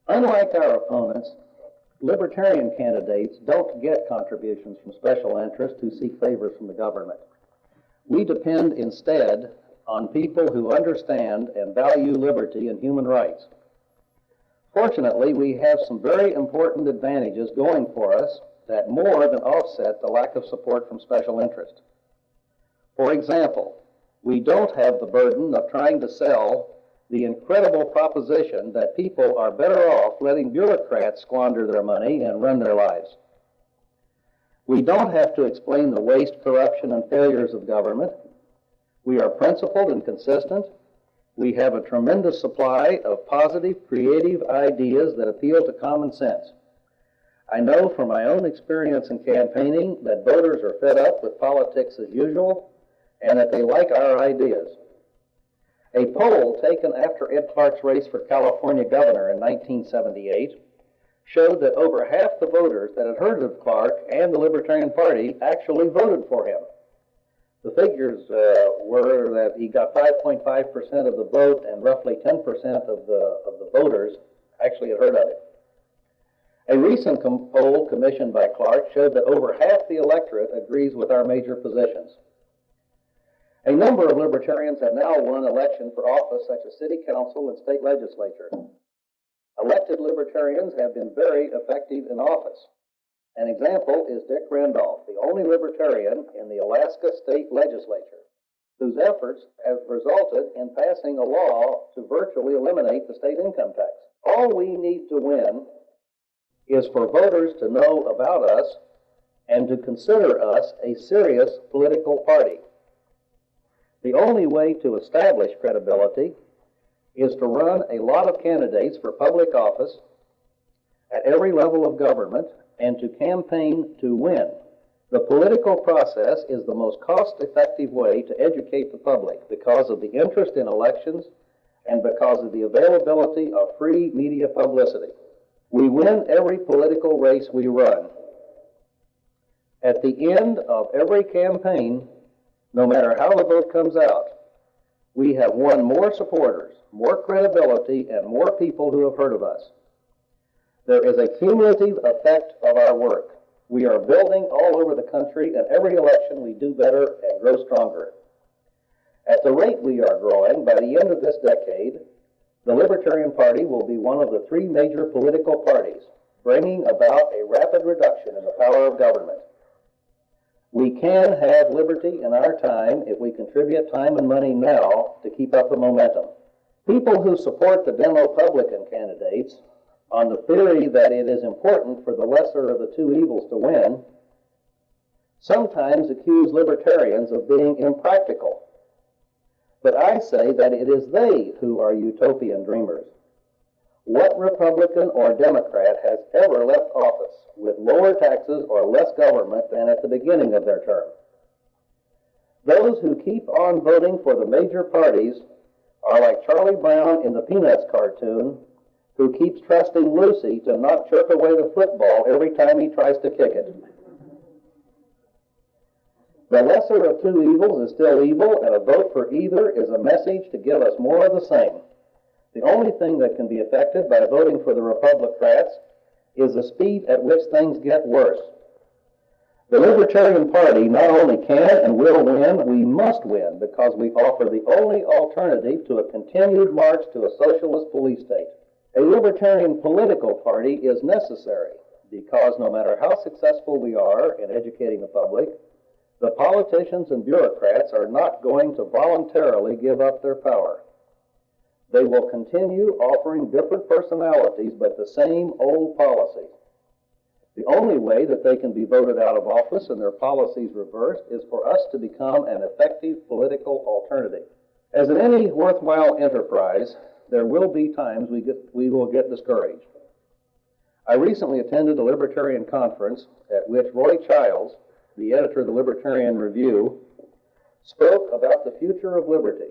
Unlike our opponents, Libertarian candidates don't get contributions from special interests who seek favors from the government. We depend instead on people who understand and value liberty and human rights. Fortunately, we have some very important advantages going for us that more than offset the lack of support from special interest. For example, we don't have the burden of trying to sell the incredible proposition that people are better off letting bureaucrats squander their money and run their lives. We don't have to explain the waste, corruption, and failures of government. We are principled and consistent. We have a tremendous supply of positive, creative ideas that appeal to common sense. I know from my own experience in campaigning that voters are fed up with politics as usual and that they like our ideas. A poll taken after Ed Clark's race for California governor in 1978 showed that over half the voters that had heard of Clark and the Libertarian Party actually voted for him. The figures were that he got 5.5% of the vote and roughly 10% of the voters actually had heard of it. A recent poll commissioned by Clark showed that over half the electorate agrees with our major positions. A number of libertarians have now won election for office such as city council and state legislature. Elected libertarians have been very effective in office. An example is Dick Randolph, the only libertarian in the Alaska state legislature, whose efforts have resulted in passing a law to virtually eliminate the state income tax. All we need to win is for voters to know about us and to consider us a serious political party. The only way to establish credibility is to run a lot of candidates for public office at every level of government and to campaign to win. The political process is the most cost-effective way to educate the public because of the interest in elections and because of the availability of free media publicity. We win every political race we run. At the end of every campaign, no matter how the vote comes out, we have won more supporters, more credibility, and more people who have heard of us. There is a cumulative effect of our work. We are building all over the country, and every election we do better and grow stronger. At the rate we are growing, by the end of this decade, the Libertarian Party will be one of the three major political parties, bringing about a rapid reduction in the power of government. We can have liberty in our time if we contribute time and money now to keep up the momentum. People who support the Demo-Publican candidates on the theory that it is important for the lesser of the two evils to win sometimes accuse libertarians of being impractical. But I say that it is they who are utopian dreamers. What Republican or Democrat has ever left office with lower taxes or less government than at the beginning of their term? Those who keep on voting for the major parties are like Charlie Brown in the Peanuts cartoon, who keeps trusting Lucy to not chirp away the football every time he tries to kick it. The lesser of two evils is still evil, and a vote for either is a message to give us more of the same. The only thing that can be affected by voting for the Republicans is the speed at which things get worse. The Libertarian Party not only can and will win, we must win because we offer the only alternative to a continued march to a socialist police state. A libertarian political party is necessary because no matter how successful we are in educating the public, the politicians and bureaucrats are not going to voluntarily give up their power. They will continue offering different personalities but the same old policy. The only way that they can be voted out of office and their policies reversed is for us to become an effective political alternative. As in any worthwhile enterprise, there will be times we will get discouraged. I recently attended a Libertarian conference at which Roy Childs, the editor of the Libertarian Review, spoke about the future of liberty.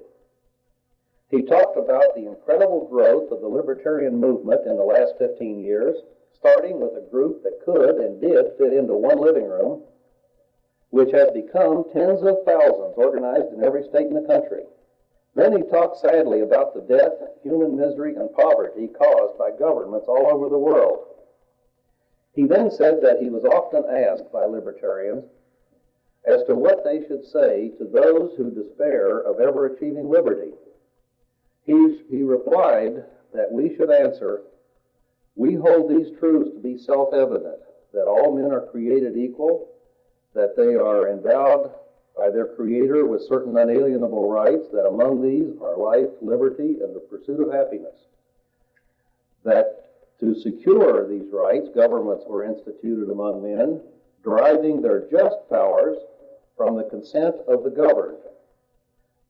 He talked about the incredible growth of the libertarian movement in the last 15 years, starting with a group that could and did fit into one living room, which has become tens of thousands organized in every state in the country. Then he talked sadly about the death, human misery, and poverty caused by governments all over the world. He then said that he was often asked by libertarians as to what they should say to those who despair of ever achieving liberty. He replied that we should answer, "We hold these truths to be self-evident, that all men are created equal, that they are endowed by their Creator with certain unalienable rights, that among these are life, liberty, and the pursuit of happiness. That to secure these rights, governments were instituted among men, deriving their just powers from the consent of the governed.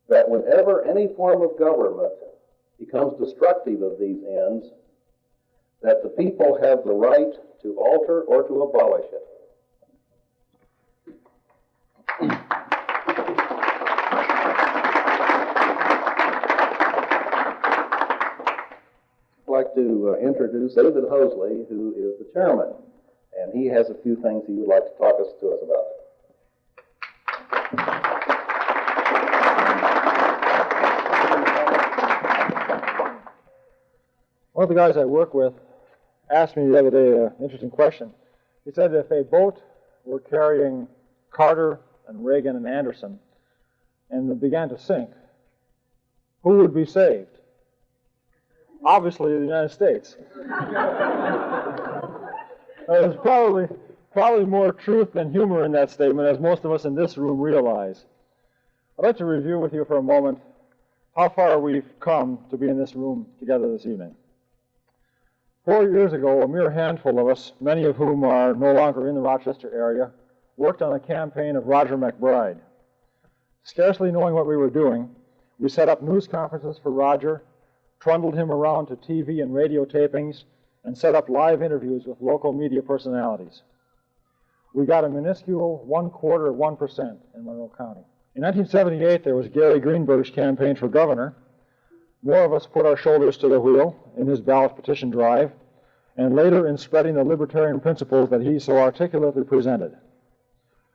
That whenever any form of government becomes destructive of these ends, that the people have the right to alter or to abolish it." I'd like to introduce David Hoseley, who is the chairman, and he has a few things he would like to talk to us about. One of the guys I work with asked me the other day an interesting question. He said if a boat were carrying Carter and Reagan and Anderson and it began to sink, who would be saved? Obviously, the United States. There's probably more truth than humor in that statement, as most of us in this room realize. I'd like to review with you for a moment how far we've come to be in this room together this evening. 4 years ago, a mere handful of us, many of whom are no longer in the Rochester area, worked on a campaign of Roger McBride. Scarcely knowing what we were doing, we set up news conferences for Roger, trundled him around to TV and radio tapings, and set up live interviews with local media personalities. We got a minuscule 0.25% in Monroe County. In 1978, there was Gary Greenberg's campaign for governor. More of us put our shoulders to the wheel in his ballot petition drive, and later in spreading the libertarian principles that he so articulately presented.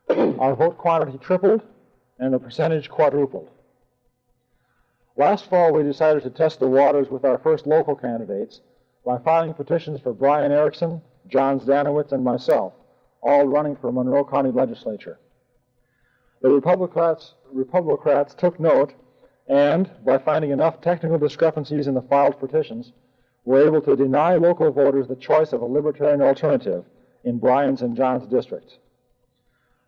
Our vote quantity tripled, and the percentage quadrupled. Last fall, we decided to test the waters with our first local candidates by filing petitions for Brian Erickson, John Zdanowitz, and myself, all running for Monroe County Legislature. The Republicrats took note and, by finding enough technical discrepancies in the filed petitions, were able to deny local voters the choice of a libertarian alternative in Brian's and John's districts.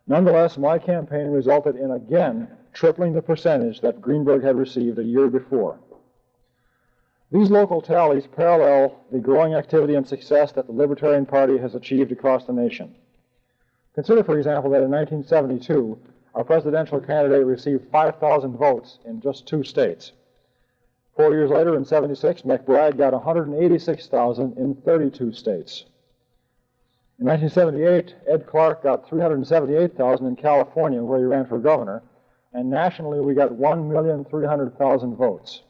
Nonetheless, my campaign resulted in again tripling the percentage that Greenberg had received a year before. These local tallies parallel the growing activity and success that the Libertarian Party has achieved across the nation. Consider, for example, that in 1972, our presidential candidate received 5,000 votes in just 2 states. 4 years later, in 76, McBride got 186,000 in 32 states. In 1978, Ed Clark got 378,000 in California, where he ran for governor, and nationally we got 1,300,000 votes.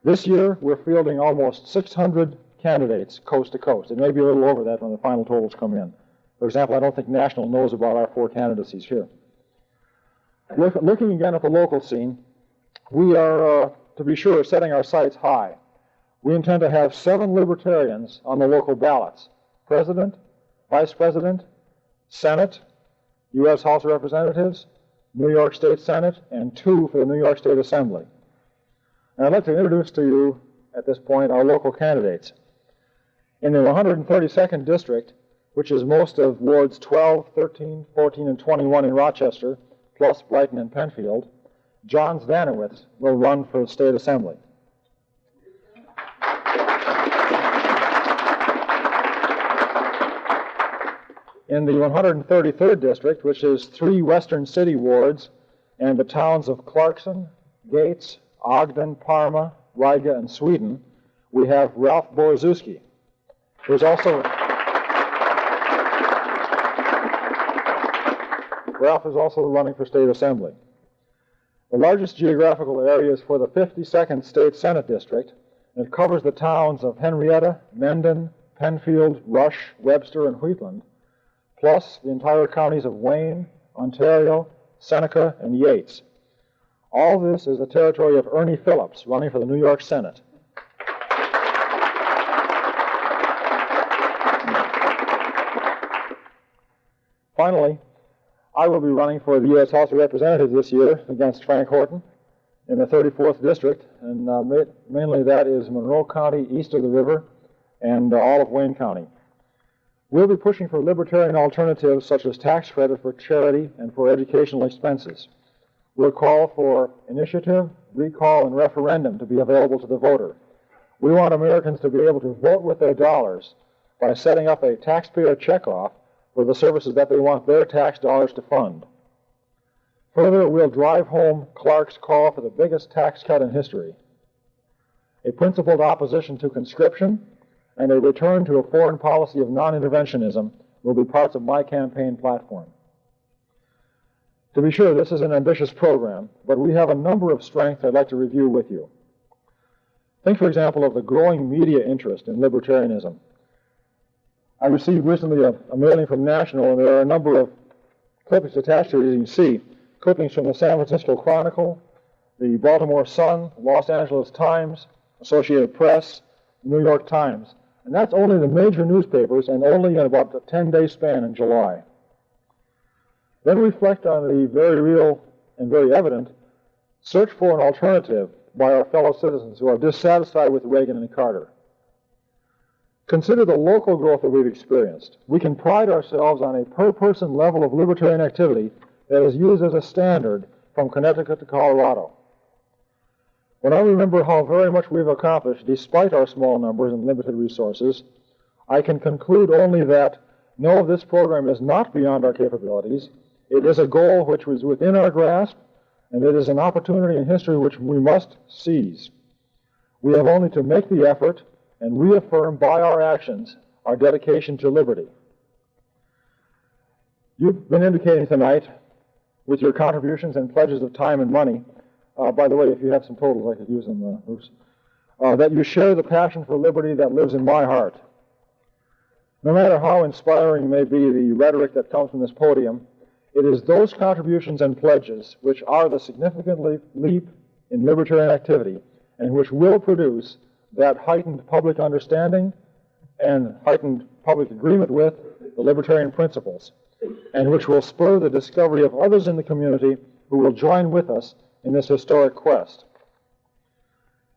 This year, we're fielding almost 600 candidates coast to coast. It may be a little over that when the final totals come in. For example, I don't think National knows about our 4 candidacies here. Looking again at the local scene, we are, to be sure, setting our sights high. We intend to have 7 libertarians on the local ballots: President, Vice President, Senate, U.S. House of Representatives, New York State Senate, and 2 for the New York State Assembly. And I'd like to introduce to you, at this point, our local candidates. In the 132nd District, which is most of wards 12, 13, 14, and 21 in Rochester, plus Brighton and Penfield, John Zdanowitz will run for the State Assembly. In the 133rd District, which is 3 western city wards and the towns of Clarkson, Gates, Ogden, Parma, Riga, and Sweden, we have Ralph Borozewski. Ralph is also running for State Assembly. The largest geographical area is for the 52nd State Senate District, and it covers the towns of Henrietta, Mendon, Penfield, Rush, Webster, and Wheatland, plus the entire counties of Wayne, Ontario, Seneca, and Yates. All this is the territory of Ernie Phillips, running for the New York Senate. Finally, I will be running for the U.S. House of Representatives this year against Frank Horton in the 34th District, and mainly that is Monroe County east of the river and all of Wayne County. We'll be pushing for libertarian alternatives such as tax credit for charity and for educational expenses. We'll call for initiative, recall, and referendum to be available to the voter. We want Americans to be able to vote with their dollars by setting up a taxpayer checkoff for the services that they want their tax dollars to fund. Further, we'll drive home Clark's call for the biggest tax cut in history. A principled opposition to conscription and a return to a foreign policy of non-interventionism will be parts of my campaign platform. To be sure, this is an ambitious program, but we have a number of strengths I'd like to review with you. Think, for example, of the growing media interest in libertarianism. I received recently a mailing from National, and there are a number of clippings attached to it, as you can see. Clippings from the San Francisco Chronicle, the Baltimore Sun, Los Angeles Times, Associated Press, New York Times. And that's only the major newspapers, and only in about a 10-day span in July. Then reflect on the very real and very evident search for an alternative by our fellow citizens who are dissatisfied with Reagan and Carter. Consider the local growth that we've experienced. We can pride ourselves on a per-person level of libertarian activity that is used as a standard from Connecticut to Colorado. When I remember how very much we've accomplished despite our small numbers and limited resources, I can conclude only that, no, this program is not beyond our capabilities. It is a goal which was within our grasp, and it is an opportunity in history which we must seize. We have only to make the effort and reaffirm by our actions our dedication to liberty. You've been indicating tonight, with your contributions and pledges of time and money, by the way, if you have some totals, I could use them, Bruce, that you share the passion for liberty that lives in my heart. No matter how inspiring may be the rhetoric that comes from this podium, it is those contributions and pledges which are the significant leap in libertarian activity and which will produce that heightened public understanding and heightened public agreement with the libertarian principles, and which will spur the discovery of others in the community who will join with us in this historic quest.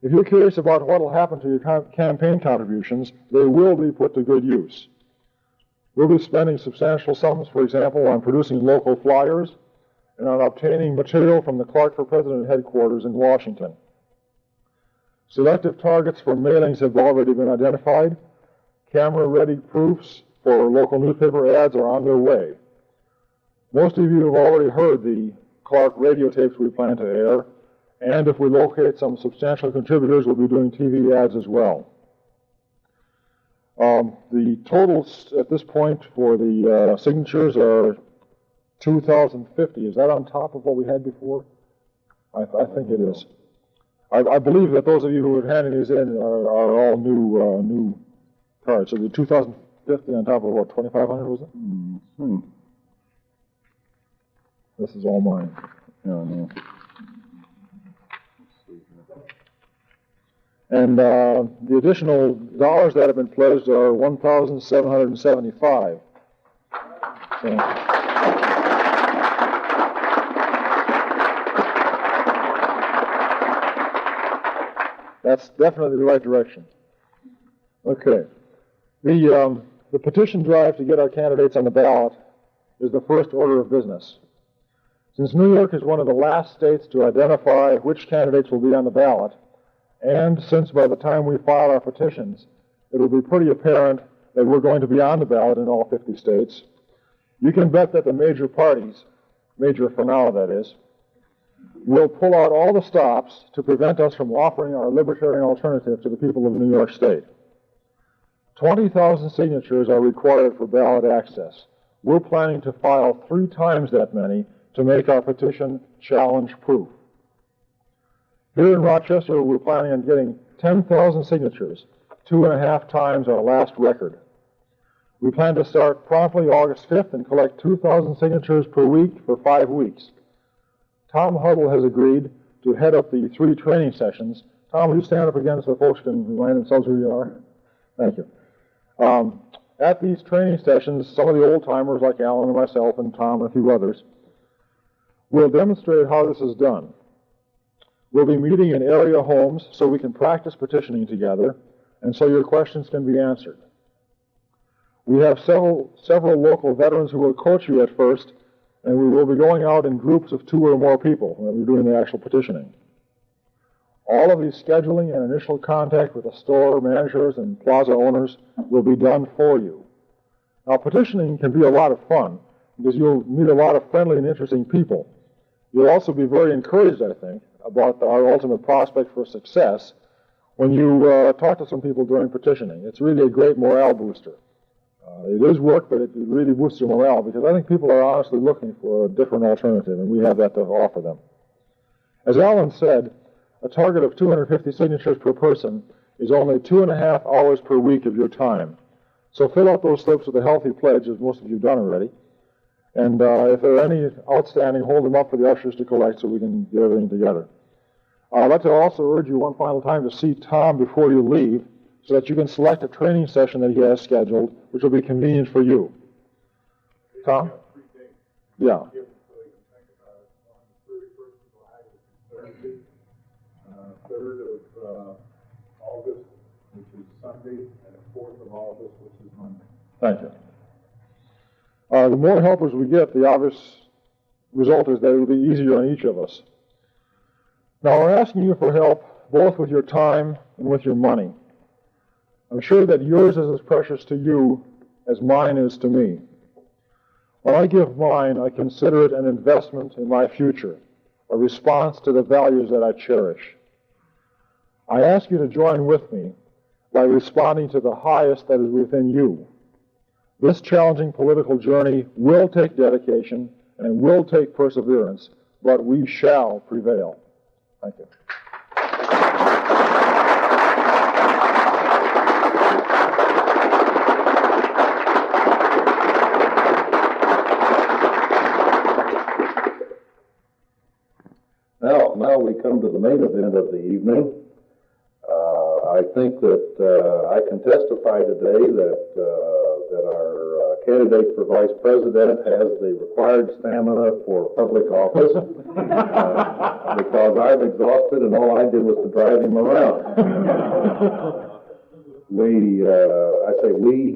If you're curious about what will happen to your campaign contributions, they will be put to good use. We'll be spending substantial sums, for example, on producing local flyers and on obtaining material from the Clark for President headquarters in Washington. Selective targets for mailings have already been identified. Camera-ready proofs for local newspaper ads are on their way. Most of you have already heard the Clark radio tapes we plan to air, and if we locate some substantial contributors, we'll be doing TV ads as well. The totals at this point for the signatures are 2,050. Is that on top of what we had before? I think it is. I believe that those of you who are handing these in are all new cards. So the 2,050 on top of what, 2,500 was it? Mm-hmm. This is all mine. Yeah, no. And the additional dollars that have been pledged are 1,775. So, that's definitely the right direction. Okay. The petition drive to get our candidates on the ballot is the first order of business. Since New York is one of the last states to identify which candidates will be on the ballot, and since by the time we file our petitions, it will be pretty apparent that we're going to be on the ballot in all 50 states, you can bet that the major parties, major for now that is, will pull out all the stops to prevent us from offering our libertarian alternative to the people of New York State. 20,000 signatures are required for ballot access. We're planning to file 3 times that many to make our petition challenge-proof. Here in Rochester, we're planning on getting 10,000 signatures, 2.5 times our last record. We plan to start promptly August 5th and collect 2,000 signatures per week for 5 weeks. Tom Huddle has agreed to head up the 3 training sessions. Tom, will you stand up again so folks can remind themselves who you are? Thank you. At these training sessions, some of the old-timers like Alan and myself and Tom and a few others will demonstrate how this is done. We'll be meeting in area homes so we can practice petitioning together and so your questions can be answered. We have several local veterans who will coach you at first, and we will be going out in groups of 2 or more people when we're doing the actual petitioning. All of the scheduling and initial contact with the store managers and plaza owners will be done for you. Now, petitioning can be a lot of fun because you'll meet a lot of friendly and interesting people. You'll also be very encouraged, I think, about our ultimate prospect for success when you talk to some people during petitioning. It's really a great morale booster. It is work, but it really boosts your morale because I think people are honestly looking for a different alternative, and we have that to offer them. As Alan said, a target of 250 signatures per person is only 2.5 hours per week of your time. So fill out those slips with a healthy pledge, as most of you have done already. And if there are any outstanding, hold them up for the ushers to collect so we can get everything together. I'd like to also urge you one final time to see Tom before you leave so that you can select a training session that he has scheduled, which will be convenient for you. Tom? Yeah. 3rd of August, which is Sunday, and 4th of August, which is Monday. Thank you. The more helpers we get, the obvious result is that it will be easier on each of us. Now, we're asking you for help both with your time and with your money. I'm sure that yours is as precious to you as mine is to me. When I give mine, I consider it an investment in my future, a response to the values that I cherish. I ask you to join with me by responding to the highest that is within you. This challenging political journey will take dedication and will take perseverance, but we shall prevail. Thank you. Now we come to the main event of the evening. I think that I can testify today that our candidate for vice president has the required stamina for public office because I'm exhausted and all I did was to drive him around.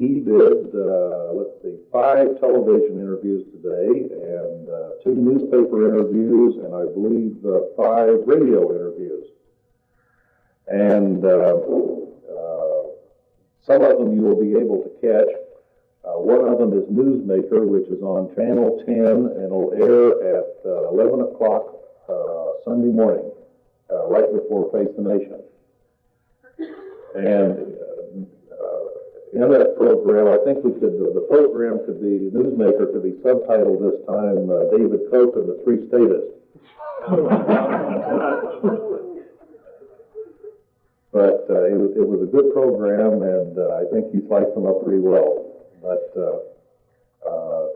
He did, 5 television interviews today and 2 newspaper interviews and I believe 5 radio interviews. And some of them you will be able to catch. One of them is Newsmaker, which is on Channel 10 and will air at 11 o'clock Sunday morning, right before Face the Nation. And in that program, I think the program the Newsmaker could be subtitled this time, David Koch and the 3 Statists. But it was a good program, and I think you sliced them up pretty well. But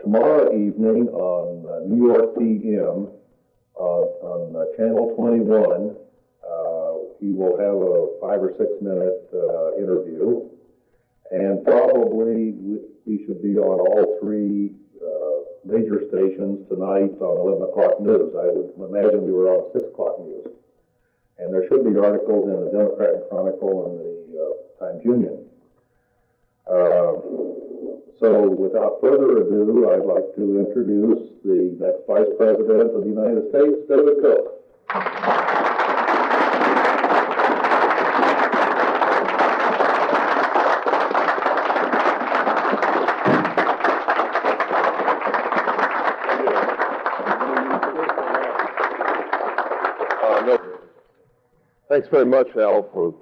tomorrow evening on New York PM, on Channel 21, he will have a 5 or 6 minute interview, and probably we should be on all 3 major stations tonight on 11 o'clock news. I would imagine we were on 6 o'clock news. And there should be articles in the Democratic Chronicle and the Times-Union. So without further ado, I'd like to introduce the next Vice President of the United States, David Koch. Thanks very much, Al, for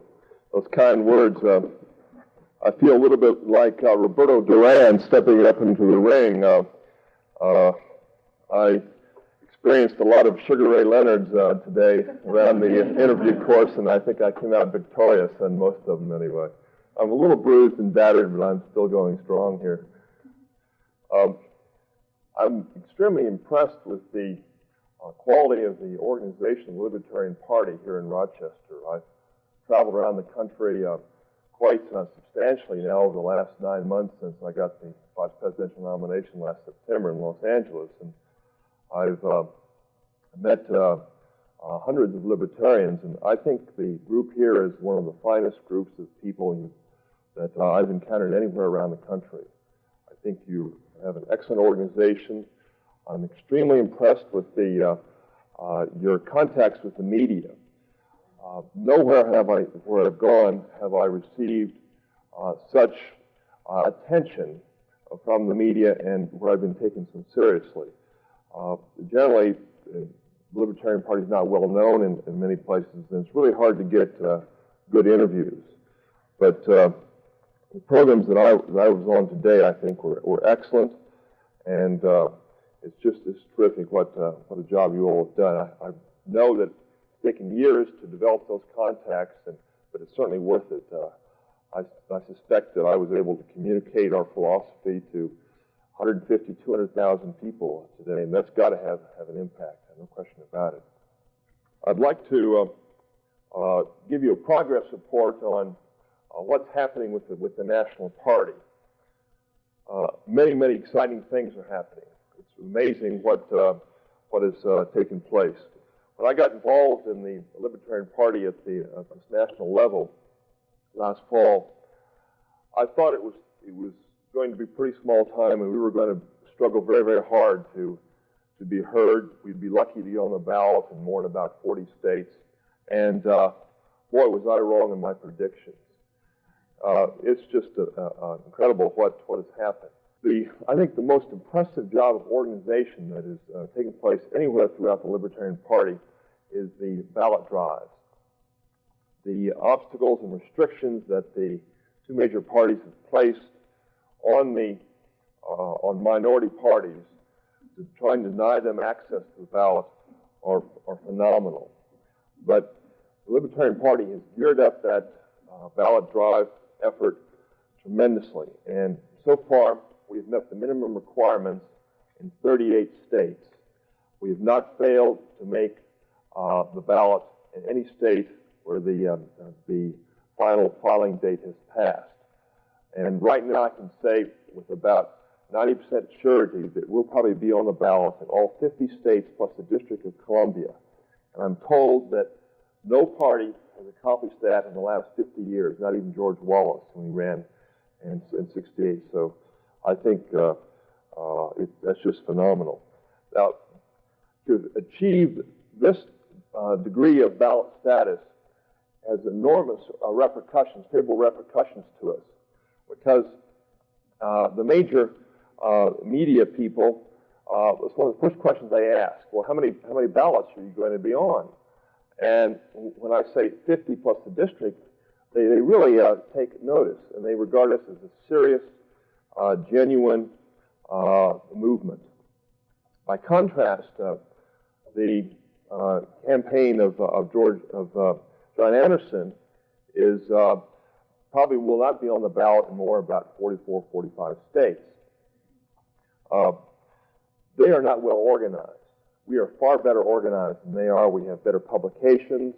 those kind words. I feel a little bit like Roberto Duran stepping up into the ring. I experienced a lot of Sugar Ray Leonards today around the interview course, and I think I came out victorious on most of them anyway. I'm a little bruised and battered, but I'm still going strong here. I'm extremely impressed with the quality of the organization of the Libertarian Party here in Rochester. I've traveled around the country quite substantially now over the last 9 months since I got the vice presidential nomination last September in Los Angeles, and I've met hundreds of libertarians, and I think the group here is one of the finest groups of people that I've encountered anywhere around the country. I think you have an excellent organization. I'm extremely impressed with your contacts with the media. Nowhere where I've gone have I received such attention from the media and where I've been taken so seriously. Generally, the Libertarian Party is not well known in many places, and it's really hard to get good interviews. But the programs that I was on today, I think, were excellent, and it's terrific what a job you all have done. I know that it's taken years to develop those contacts, but it's certainly worth it. I suspect that I was able to communicate our philosophy to 150, 200,000 people today, and that's got to have an impact, no question about it. I'd like to give you a progress report on what's happening with the National Party. Many exciting things are happening. It's amazing what has taken place. When I got involved in the Libertarian Party at this national level last fall, I thought it was going to be pretty small time, and we were going to struggle very hard to be heard. We'd be lucky to be on the ballot in more than about 40 states, and boy, was I wrong in my predictions. It's just incredible what has happened. I think the most impressive job of organization that is taking place anywhere throughout the Libertarian Party is the ballot drives. The obstacles and restrictions that the two major parties have placed on minority parties to try and deny them access to the ballot are phenomenal. But the Libertarian Party has geared up that ballot drive effort tremendously, and so far we've met the minimum requirements in 38 states. We have not failed to make the ballot in any state where the final filing date has passed. And right now I can say with about 90% surety that we'll probably be on the ballot in all 50 states plus the District of Columbia. And I'm told that no party has accomplished that in the last 50 years, not even George Wallace when he ran in 68. So I think that's just phenomenal. Now, to achieve this degree of ballot status has enormous repercussions, favorable repercussions to us, because the major media people, it's one of the first questions they ask. Well, how many ballots are you going to be on? And when I say 50 plus the district, they really take notice, and they regard us as a serious, genuine movement. By contrast, the campaign of John Anderson is probably will not be on the ballot in more about 44, 45 states. They are not well organized. We are far better organized than they are. We have better publications,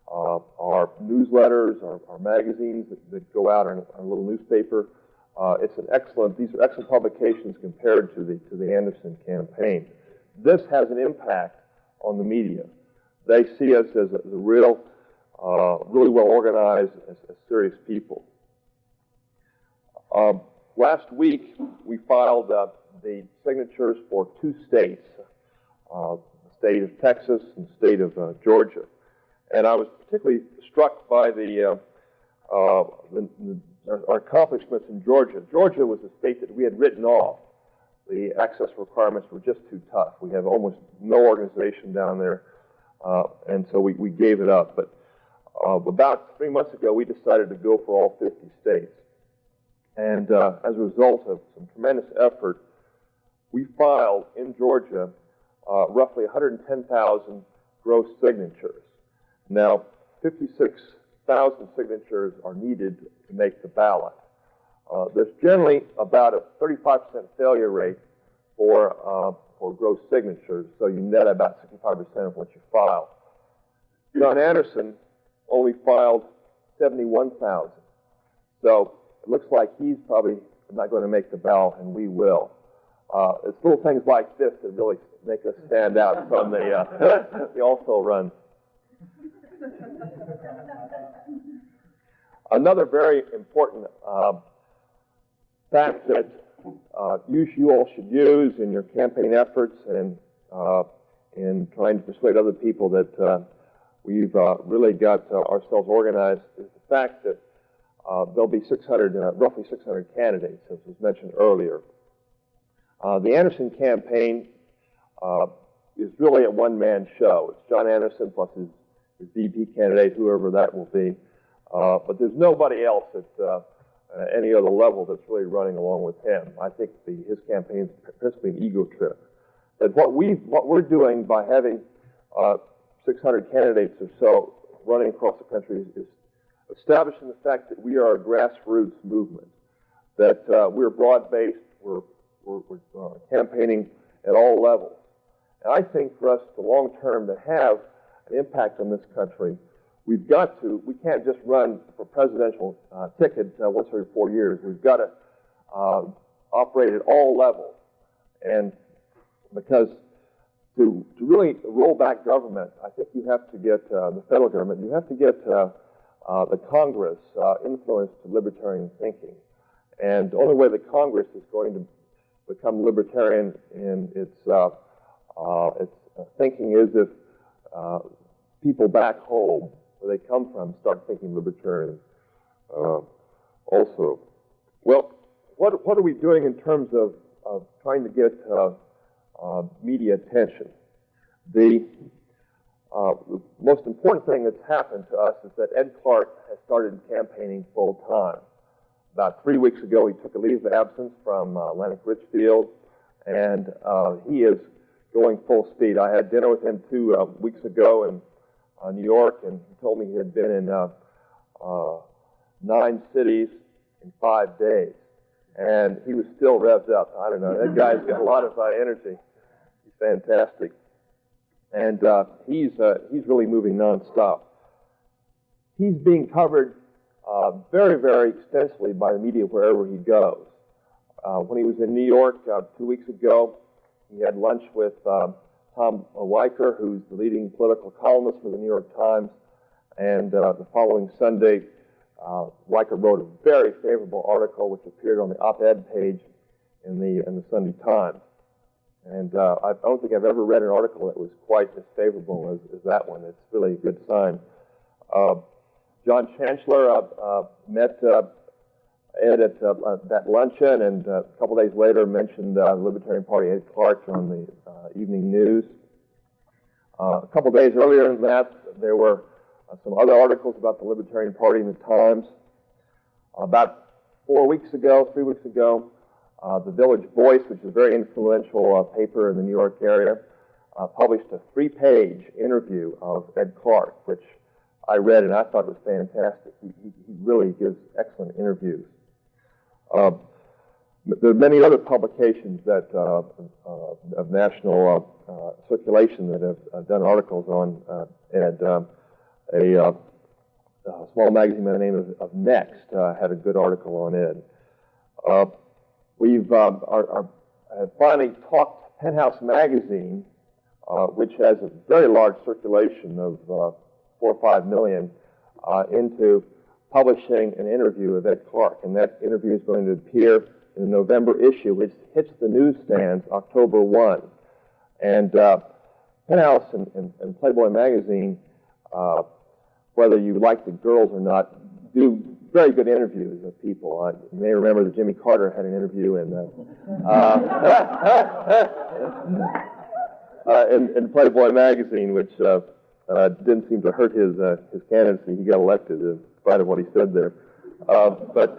our newsletters, our magazines that go out in a little newspaper. These are excellent publications compared to the Anderson campaign. This has an impact on the media. They see us as a really well organized, as serious people. Last week, we filed the signatures for 2 states, the state of Texas and the state of Georgia. And I was particularly struck by our accomplishments in Georgia. Georgia was a state that we had written off. The access requirements were just too tough. We have almost no organization down there, and so we gave it up. But about 3 months ago, we decided to go for all 50 states. And as a result of some tremendous effort, we filed in Georgia roughly 110,000 gross signatures. Now, 56,000 signatures are needed to make the ballot. There's generally about a 35% failure rate for gross signatures, so you net about 65% of what you file. John Anderson only filed 71,000. So it looks like he's probably not going to make the ballot, and we will. It's little things like this that really make us stand out from the also run. Another very important fact that you all should use in your campaign efforts and in trying to persuade other people that we've really got ourselves organized is the fact that there'll be roughly 600 candidates, as was mentioned earlier. The Anderson campaign is really a one-man show. It's John Anderson plus his VP candidate, whoever that will be. But there's nobody else at any other level that's really running along with him. I think his campaign is principally an ego trip. But what we're doing by having 600 candidates or so running across the country is establishing the fact that we are a grassroots movement, that we're broad-based, we're campaigning at all levels. And I think for us, the long term, to have an impact on this country, we can't just run for presidential ticket once every 4 years. We've got to operate at all levels. And because to really roll back government, I think you have to get the federal government, you have to get the Congress influenced to libertarian thinking. And the only way the Congress is going to become libertarian in its thinking is if people back home, where they come from, start thinking libertarian also. Well, what are we doing in terms of trying to get media attention? The most important thing that's happened to us is that Ed Clark has started campaigning full time. About 3 weeks ago, he took a leave of absence from Atlantic Richfield, and he is going full speed. I had dinner with him 2 weeks ago in New York, and he told me he had been in 9 cities in 5 days, and he was still revved up. I don't know, that guy's got a lot of energy. He's fantastic, and he's really moving nonstop. He's being covered very, very extensively by the media wherever he goes. When he was in New York 2 weeks ago, he had lunch with Tom Weicker, who's the leading political columnist for the New York Times, and the following Sunday, Weicker wrote a very favorable article which appeared on the op-ed page in the Sunday Times. And I don't think I've ever read an article that was quite as favorable as that one. It's really a good sign. John Chancellor met Ed at that luncheon, and a couple days later mentioned the Libertarian Party Ed Clark on the evening news. A couple days earlier than that, there were some other articles about the Libertarian Party in the Times. About 3 weeks ago, the Village Voice, which is a very influential paper in the New York area, published a 3-page interview of Ed Clark, which I read and I thought was fantastic. He really gives excellent interviews. There are many other publications that of national circulation that have done articles on Ed. A small magazine by the name of Next had a good article on Ed. We've finally talked Penthouse Magazine, which has a very large circulation of 4 or 5 million, into publishing an interview with Ed Clark, and that interview is going to appear in the November issue, which hits the newsstands October 1. And Penthouse and Playboy Magazine, whether you like the girls or not, do very good interviews of people. You may remember that Jimmy Carter had an interview in Playboy Magazine, which didn't seem to hurt his candidacy. He got elected in spite of what he said there. But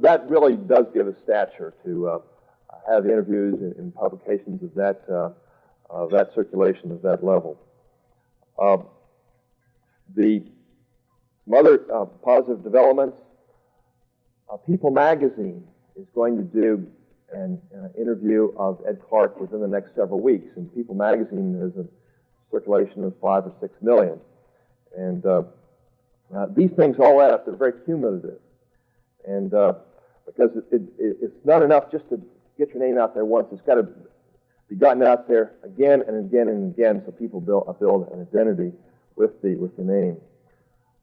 that really does give a stature to have interviews in publications of that circulation, of that level. Some other positive developments. People Magazine is going to do an interview of Ed Clark within the next several weeks. And People magazine has a circulation of 5 or 6 million. And these things all add up. They're very cumulative. And because it's not enough just to get your name out there once. It's got to be gotten out there again and again and again so people build an identity with the name.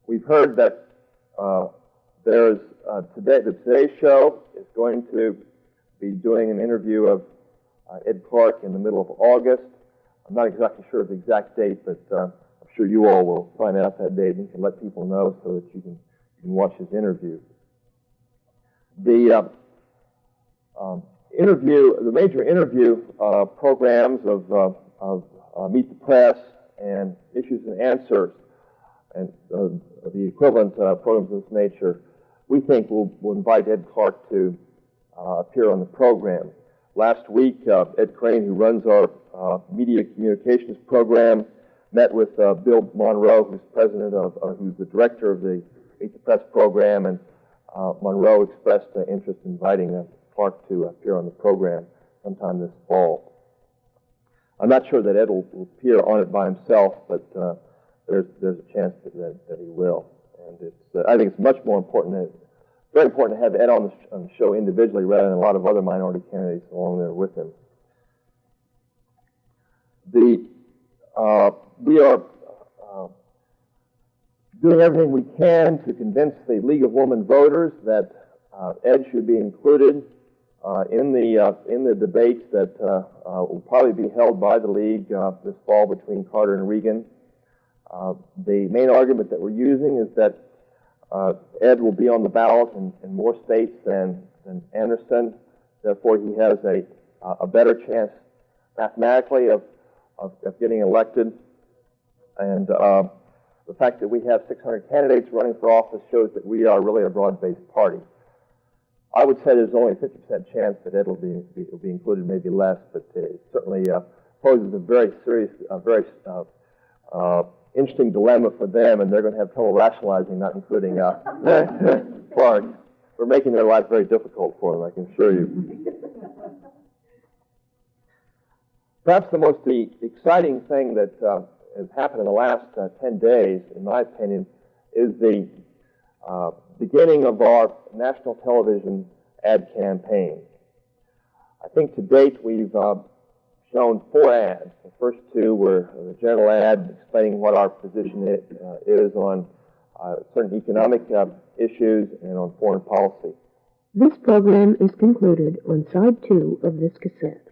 We've heard that there's the Today Show is going to be doing an interview of Ed Clark in the middle of August. I'm not exactly sure of the exact date, but I'm sure you all will find out that date and can let people know so that you can watch his interview. The major interview programs of Meet the Press and Issues and Answers and the equivalent programs of this nature, we think will invite Ed Clark to appear on the program. Last week, Ed Crane, who runs our media communications program, met with Bill Monroe, who's who's the director of the Meet the Press program, and Monroe expressed interest in inviting Clark to appear on the program sometime this fall. I'm not sure that Ed will appear on it by himself, but there's a chance that he will. And I think it's much more important, very important to have Ed on the show individually rather than a lot of other minority candidates along there with him. We are doing everything we can to convince the League of Women Voters that Ed should be included in the debates that will probably be held by the League this fall between Carter and Regan. The main argument that we're using is that Ed will be on the ballot in more states than Anderson. Therefore, he has a better chance mathematically of getting elected. And the fact that we have 600 candidates running for office shows that we are really a broad-based party. I would say there's only a 50% chance that Ed will be included, maybe less, but it certainly poses a very serious, very interesting dilemma for them, and they're going to have trouble rationalizing not including Clark. We're making their life very difficult for them, I can assure you. Perhaps the most exciting thing that has happened in the last 10 days, in my opinion, is the beginning of our national television ad campaign. I think to date we've shown 4 ads. The first 2 were the general ad explaining what our position is on certain economic issues and on foreign policy. This program is concluded on side 2 of this cassette.